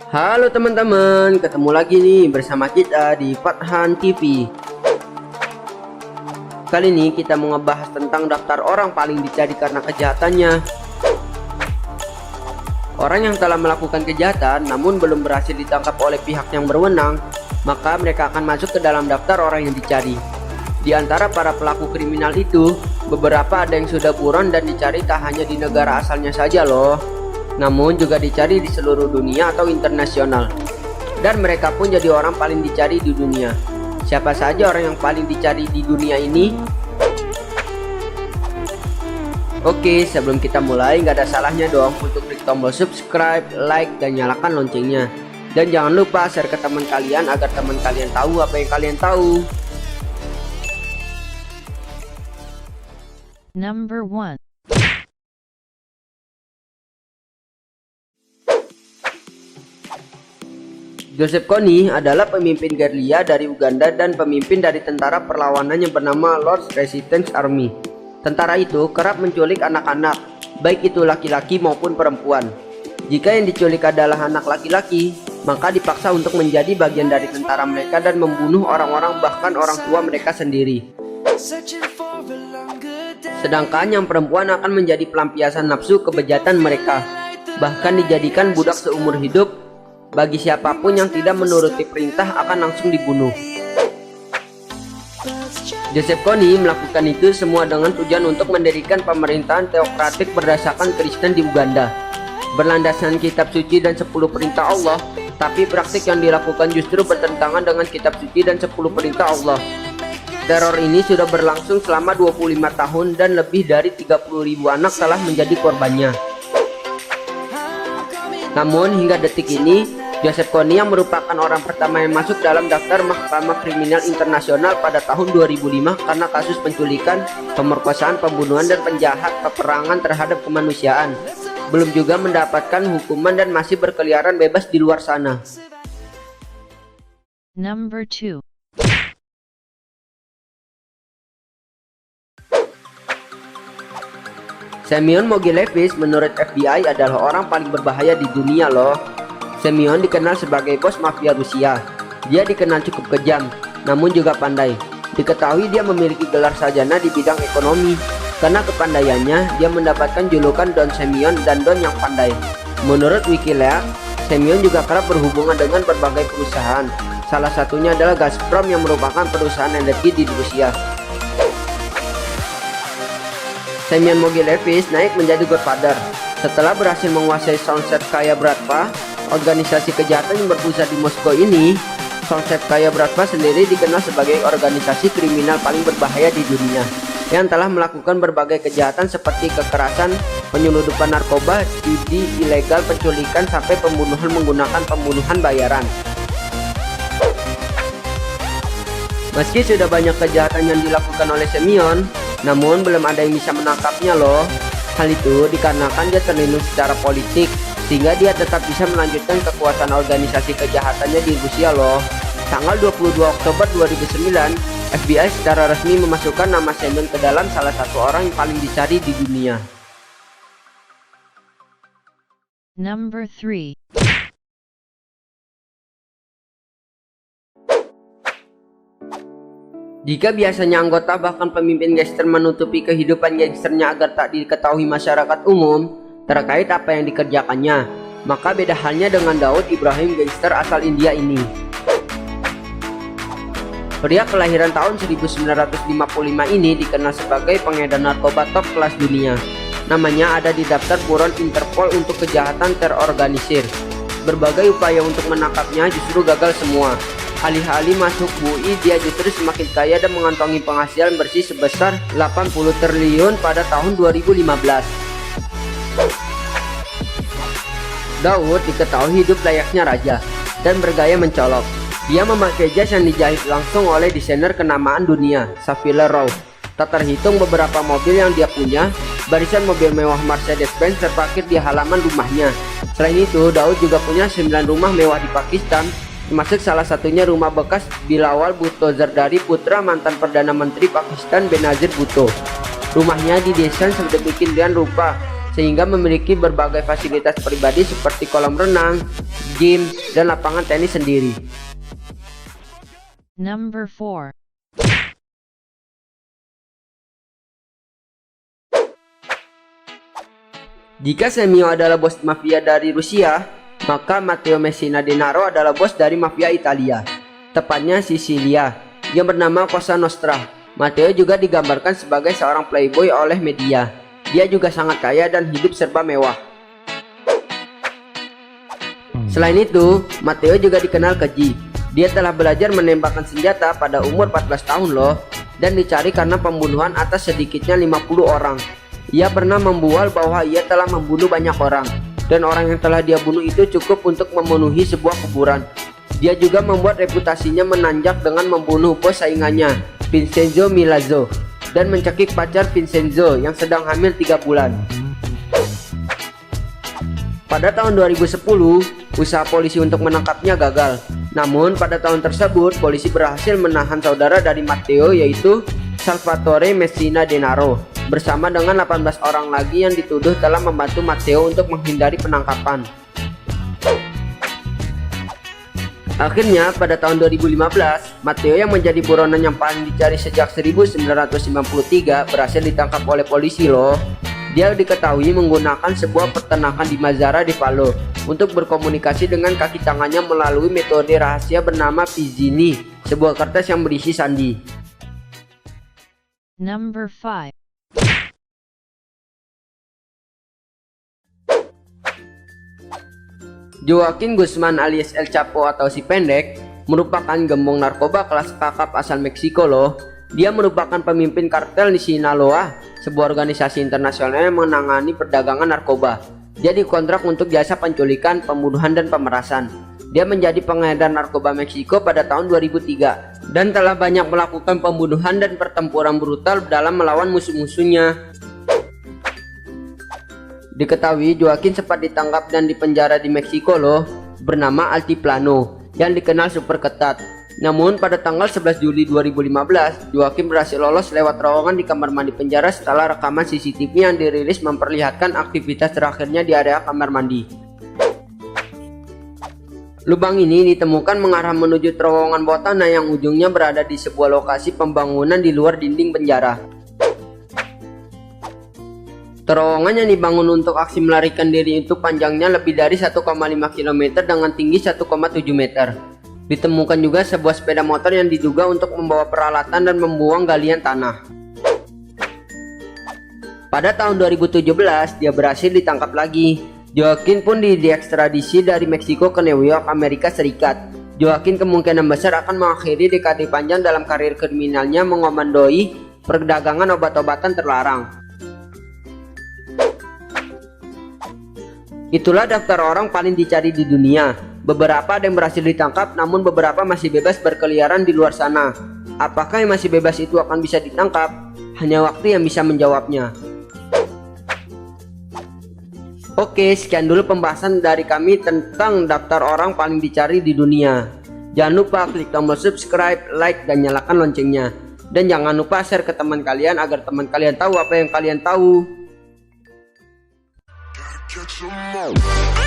Halo teman-teman, ketemu lagi nih bersama kita di Fathan TV. Kali ini kita mau ngebahas tentang daftar orang paling dicari karena kejahatannya. Orang yang telah melakukan kejahatan namun belum berhasil ditangkap oleh pihak yang berwenang, maka mereka akan masuk ke dalam daftar orang yang dicari. Di antara para pelaku kriminal itu, beberapa ada yang sudah buron dan dicari tak hanya di negara asalnya saja loh, namun juga dicari di seluruh dunia atau internasional. Dan mereka pun jadi orang paling dicari di dunia. Siapa saja orang yang paling dicari di dunia ini? Oke, sebelum kita mulai nggak ada salahnya dong untuk klik tombol subscribe, like, dan nyalakan loncengnya. Dan jangan lupa share ke teman kalian agar teman kalian tahu apa yang kalian tahu. Number 1. Joseph Kony adalah pemimpin gerilya dari Uganda dan pemimpin dari tentara perlawanan yang bernama Lord's Resistance Army. Tentara itu kerap menculik anak-anak, baik itu laki-laki maupun perempuan. Jika yang diculik adalah anak laki-laki, maka dipaksa untuk menjadi bagian dari tentara mereka dan membunuh orang-orang, bahkan orang tua mereka sendiri. Sedangkan yang perempuan akan menjadi pelampiasan nafsu kebejatan mereka, bahkan dijadikan budak seumur hidup. Bagi siapapun yang tidak menuruti perintah akan langsung dibunuh. Joseph Kony melakukan itu semua dengan tujuan untuk mendirikan pemerintahan teokratik berdasarkan Kristen di Uganda, berlandaskan kitab suci dan 10 perintah Allah, tapi praktik yang dilakukan justru bertentangan dengan kitab suci dan 10 perintah Allah. Teror ini sudah berlangsung selama 25 tahun dan lebih dari 30.000 anak telah menjadi korbannya. Namun hingga detik ini, Joseph Kony yang merupakan orang pertama yang masuk dalam daftar Mahkamah Kriminal Internasional pada tahun 2005 karena kasus penculikan, pemerkosaan, pembunuhan, dan penjahat peperangan terhadap kemanusiaan, belum juga mendapatkan hukuman dan masih berkeliaran bebas di luar sana. Number 2. Semyon Mogilevich menurut FBI adalah orang paling berbahaya di dunia loh. Semyon dikenal sebagai bos mafia Rusia. Dia dikenal cukup kejam, namun juga pandai. Diketahui dia memiliki gelar sarjana di bidang ekonomi. Karena kepandaiannya, dia mendapatkan julukan Don Semyon dan Don yang pandai. Menurut Wikileaks, Semyon juga kerap berhubungan dengan berbagai perusahaan. Salah satunya adalah Gazprom yang merupakan perusahaan energi di Rusia. Semyon Mogilevich naik menjadi godfather setelah berhasil menguasai Savchenskaya Bratva, organisasi kejahatan yang berpusat di Moskow ini. Savchenskaya Bratva sendiri dikenal sebagai organisasi kriminal paling berbahaya di dunia yang telah melakukan berbagai kejahatan seperti kekerasan, penyelundupan narkoba, judi ilegal, penculikan, sampai pembunuhan menggunakan pembunuhan bayaran. Meski sudah banyak kejahatan yang dilakukan oleh Semyon, namun belum ada yang bisa menangkapnya loh. Hal itu dikarenakan dia terlindung secara politik, sehingga dia tetap bisa melanjutkan kekuasaan organisasi kejahatannya di Rusia loh. Tanggal 22 Oktober 2009, FBI secara resmi memasukkan nama Semyon ke dalam salah satu orang yang paling dicari di dunia. Number 3. Jika biasanya anggota bahkan pemimpin gangster menutupi kehidupan gangsternya agar tak diketahui masyarakat umum terkait apa yang dikerjakannya, maka beda halnya dengan Daud Ibrahim, gangster asal India ini. Pria kelahiran tahun 1955 ini dikenal sebagai pengedar narkoba top kelas dunia. Namanya ada di daftar buron Interpol untuk kejahatan terorganisir. Berbagai upaya untuk menangkapnya justru gagal semua. Alih-alih masuk bui, dia justru semakin kaya dan mengantongi penghasilan bersih sebesar 80 triliun pada tahun 2015. Daud diketahui hidup layaknya raja dan bergaya mencolok. Dia memakai jas yang dijahit langsung oleh desainer kenamaan dunia, Savile Row. Tak terhitung beberapa mobil yang dia punya, barisan mobil mewah Mercedes-Benz terparkir di halaman rumahnya. Selain itu, Daud juga punya 9 rumah mewah di Pakistan, termasuk salah satunya rumah bekas Bilawal Bhutto Zardari, putra mantan Perdana Menteri Pakistan Benazir Bhutto. Rumahnya didesain sedemikian rupa sehingga memiliki berbagai fasilitas pribadi seperti kolam renang, gym, dan lapangan tenis sendiri. Number 4. Jika Semio adalah bos mafia dari Rusia, maka Matteo Messina Denaro adalah bos dari mafia Italia, tepatnya Sisilia, yang bernama Cosa Nostra. Matteo juga digambarkan sebagai seorang playboy oleh media. Dia juga sangat kaya dan hidup serba mewah. Selain itu, Matteo juga dikenal keji. Dia telah belajar menembakkan senjata pada umur 14 tahun loh, dan dicari karena pembunuhan atas sedikitnya 50 orang. Ia pernah membual bahwa ia telah membunuh banyak orang, dan orang yang telah dia bunuh itu cukup untuk memenuhi sebuah kuburan. Dia juga membuat reputasinya menanjak dengan membunuh bos saingannya, Vincenzo Milazzo, dan mencekik pacar Vincenzo yang sedang hamil 3 bulan. Pada tahun 2010, usaha polisi untuk menangkapnya gagal. Namun pada tahun tersebut, polisi berhasil menahan saudara dari Matteo, yaitu Salvatore Messina Denaro, bersama dengan 18 orang lagi yang dituduh telah membantu Matteo untuk menghindari penangkapan. Akhirnya pada tahun 2015, Matteo yang menjadi buronan yang paling dicari sejak 1993 berhasil ditangkap oleh polisi loh. Dia diketahui menggunakan sebuah peternakan di Mazara di Palo untuk berkomunikasi dengan kaki tangannya melalui metode rahasia bernama Pizzini, sebuah kertas yang berisi sandi. Number 5. Joaquin Guzman alias El Chapo atau si pendek merupakan gembong narkoba kelas kakap asal Meksiko loh. Dia merupakan pemimpin kartel di Sinaloa, sebuah organisasi internasional yang menangani perdagangan narkoba. Dia dikontrak untuk jasa penculikan, pembunuhan, dan pemerasan. Dia menjadi pengedar narkoba Meksiko pada tahun 2003 dan telah banyak melakukan pembunuhan dan pertempuran brutal dalam melawan musuh-musuhnya. Diketahui Joaquin sempat ditangkap dan dipenjara di Meksiko loh, bernama Altiplano, yang dikenal super ketat. Namun pada tanggal 11 Juli 2015, Joaquin berhasil lolos lewat terowongan di kamar mandi penjara setelah rekaman CCTV yang dirilis memperlihatkan aktivitas terakhirnya di area kamar mandi. Lubang ini ditemukan mengarah menuju terowongan bawah tanah yang ujungnya berada di sebuah lokasi pembangunan di luar dinding penjara. Terowongan yang dibangun untuk aksi melarikan diri itu panjangnya lebih dari 1,5 km dengan tinggi 1,7 meter. Ditemukan juga sebuah sepeda motor yang diduga untuk membawa peralatan dan membuang galian tanah. Pada tahun 2017, dia berhasil ditangkap lagi. Joaquin pun diekstradisi dari Meksiko ke New York, Amerika Serikat. Joaquin kemungkinan besar akan mengakhiri dekade panjang dalam karir kriminalnya mengomandoi perdagangan obat-obatan terlarang. Itulah daftar orang paling dicari di dunia. Beberapa ada yang berhasil ditangkap, namun beberapa masih bebas berkeliaran di luar sana. Apakah yang masih bebas itu akan bisa ditangkap? Hanya waktu yang bisa menjawabnya. Oke, sekian dulu pembahasan dari kami tentang daftar orang paling dicari di dunia. Jangan lupa klik tombol subscribe, like, dan nyalakan loncengnya. Dan jangan lupa share ke teman kalian agar teman kalian tahu apa yang kalian tahu. Get some more.